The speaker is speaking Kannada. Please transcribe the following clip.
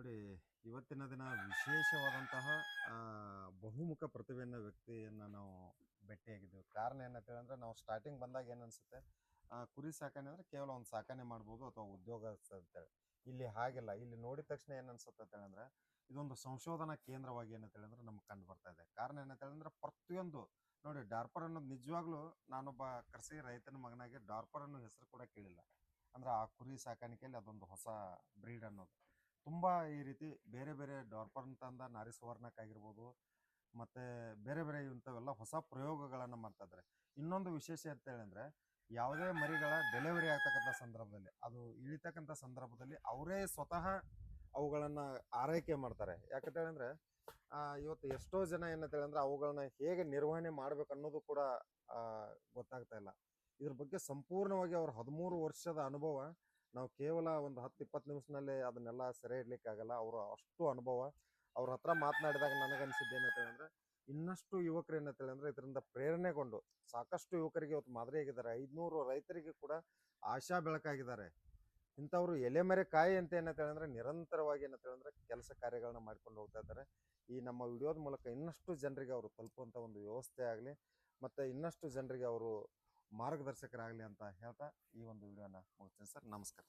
ನೋಡಿ, ಇವತ್ತಿನ ದಿನ ವಿಶೇಷವಾದಂತಹ ಆ, ಬಹುಮುಖ ಪ್ರತಿಭೆಯನ್ನ ವ್ಯಕ್ತಿಯನ್ನ ನಾವು ಭೇಟಿಯಾಗಿದ್ದೇವೆ. ಕಾರಣ ಏನಂತ ಹೇಳಿದ್ರೆ ನಾವು ಸ್ಟಾರ್ಟಿಂಗ್ ಬಂದಾಗ ಏನು ಅನ್ಸುತ್ತೆ, ಕುರಿ ಸಾಕಣೆ ಅಂದ್ರೆ ಕೇವಲ ಒಂದು ಸಾಕಣೆ ಮಾಡ್ಬೋದು ಅಥವಾ ಉದ್ಯೋಗ ಅಂತೇಳಿ. ಇಲ್ಲಿ ಹಾಗಿಲ್ಲ. ಇಲ್ಲಿ ನೋಡಿದ ತಕ್ಷಣ ಏನು ಅನ್ಸುತ್ತೆ ಅಂತ ಹೇಳಿದ್ರೆ ಇದೊಂದು ಸಂಶೋಧನಾ ಕೇಂದ್ರವಾಗಿ ಏನಂತ ಹೇಳಿದ್ರೆ ನಮ್ಗೆ ಕಂಡು ಬರ್ತಾ ಇದೆ. ಕಾರಣ ಏನಂತ ಹೇಳಿದ್ರೆ ಪ್ರತಿಯೊಂದು ನೋಡಿ, ಡಾರ್ಪರ್ ಅನ್ನೋದು ನಿಜವಾಗ್ಲೂ ನಾನೊಬ್ಬ ಕೃಷಿ ರೈತನ ಮಗನಾಗಿ ಡಾರ್ಪರ್ ಅನ್ನೋ ಹೆಸರು ಕೂಡ ಕೇಳಿಲ್ಲ. ಅಂದ್ರೆ ಆ ಕುರಿ ಸಾಕಾಣಿಕೆಯಲ್ಲಿ ಅದೊಂದು ಹೊಸ ಬ್ರೀಡ್ ಅನ್ನೋದು ತುಂಬ ಈ ರೀತಿ ಬೇರೆ ಬೇರೆ ಡಾರ್ಪರ್ ತಂದ ನಾರಿ ಸುವರ್ಣಕ್ಕಾಗಿರ್ಬೋದು, ಮತ್ತು ಬೇರೆ ಬೇರೆ ಇಂಥವೆಲ್ಲ ಹೊಸ ಪ್ರಯೋಗಗಳನ್ನು ಮಾಡ್ತಾ ಇದ್ದಾರೆ. ಇನ್ನೊಂದು ವಿಶೇಷ ಅಂತ ಹೇಳಿದ್ರೆ ಯಾವುದೇ ಮರಿಗಳ ಡೆಲಿವರಿ ಆಗ್ತಕ್ಕಂಥ ಸಂದರ್ಭದಲ್ಲಿ, ಅದು ಇಳಿತಕ್ಕಂಥ ಸಂದರ್ಭದಲ್ಲಿ ಅವರೇ ಸ್ವತಃ ಅವುಗಳನ್ನು ಆರೈಕೆ ಮಾಡ್ತಾರೆ. ಯಾಕಂತ ಹೇಳಿದ್ರೆ ಇವತ್ತು ಎಷ್ಟೋ ಜನ ಏನಂತ ಹೇಳಿದ್ರೆ ಅವುಗಳನ್ನ ಹೇಗೆ ನಿರ್ವಹಣೆ ಮಾಡ್ಬೇಕು ಅನ್ನೋದು ಕೂಡ ಆ, ಗೊತ್ತಾಗ್ತಾ ಇಲ್ಲ. ಇದ್ರ ಬಗ್ಗೆ ಸಂಪೂರ್ಣವಾಗಿ ಅವ್ರ 13 ವರ್ಷದ ಅನುಭವ ನಾವು ಕೇವಲ ಒಂದು 10-20 ನಿಮಿಷದಲ್ಲಿ ಅದನ್ನೆಲ್ಲ ಸೆರೆ ಇಡ್ಲಿಕ್ಕಾಗಲ್ಲ. ಅವರ ಅಷ್ಟು ಅನುಭವ ಅವ್ರ ಹತ್ರ ಮಾತನಾಡಿದಾಗ ನನಗನ್ಸಿದ್ದು ಏನಂತ ಹೇಳಿದ್ರೆ ಇನ್ನಷ್ಟು ಯುವಕರು ಏನಂತ ಹೇಳಿದ್ರೆ ಇದರಿಂದ ಪ್ರೇರಣೆಗೊಂಡು ಸಾಕಷ್ಟು ಯುವಕರಿಗೆ ಇವತ್ತು ಮಾದರಿಯಾಗಿದ್ದಾರೆ. 500 ರೈತರಿಗೆ ಕೂಡ ಆಶಾ ಬೆಳಕಾಗಿದ್ದಾರೆ. ಇಂಥವ್ರು ಎಲೆಮರೆ ಕಾಯಿ ಅಂತ ಏನಂತ ಹೇಳಿದ್ರೆ ನಿರಂತರವಾಗಿ ಏನಂತ ಹೇಳಿದ್ರೆ ಕೆಲಸ ಕಾರ್ಯಗಳನ್ನ ಮಾಡ್ಕೊಂಡು ಹೋಗ್ತಾ ಇದ್ದಾರೆ. ಈ ನಮ್ಮ ವಿಡಿಯೋದ ಮೂಲಕ ಇನ್ನಷ್ಟು ಜನರಿಗೆ ಅವರು ತಲುಪುವಂಥ ಒಂದು ವ್ಯವಸ್ಥೆ ಆಗಲಿ, ಮತ್ತು ಇನ್ನಷ್ಟು ಜನರಿಗೆ ಅವರು ಮಾರ್ಗದರ್ಶಕರಾಗಲಿ ಅಂತ ಹೇಳ್ತಾ ಈ ಒಂದು ವಿಡಿಯೋನ ಮುಗಿಸ್ತೀನಿ ಸರ್. ನಮಸ್ಕಾರ.